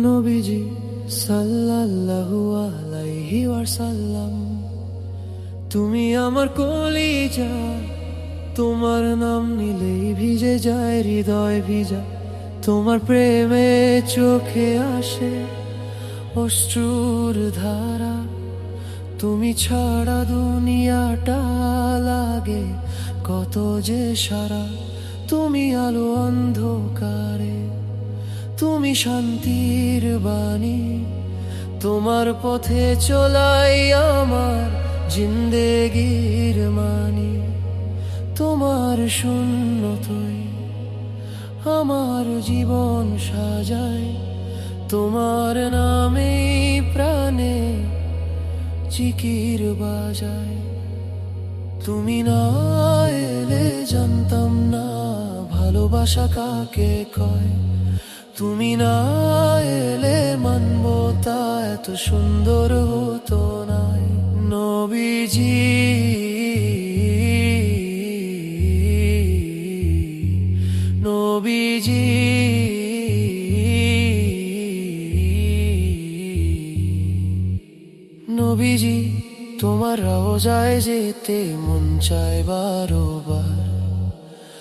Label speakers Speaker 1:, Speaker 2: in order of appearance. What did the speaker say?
Speaker 1: নবীজি সাল্লাল্লাহু আলাইহি ওয়াসাল্লাম, তুমি আমার কলিজা, তোমার নাম নিলেই ভিজে যায় হৃদয় ভিজা। তোমার প্রেমে চোখে আসে অশ্রুর ধারা, তুমি ছাড়া দুনিয়াটা লাগে কত যে সারা। তুমি আলো অন্ধকারে, তুমি শান্তির বাণী, তোমার পথে চলাই আমার জিন্দেগির মানি। তোমার শূন্যতাই আমার জীবন সাজায়, তোমার নামে প্রাণে জিকির বাজায়। তুমি না এলে জানতাম না ভালোবাসা কাকে কয়, তুমি না এলে মানব তা এত সুন্দর হতো না। নবীজি নবীজি নবীজি, তোমার রওজায় যেতে মন চায় বারবার।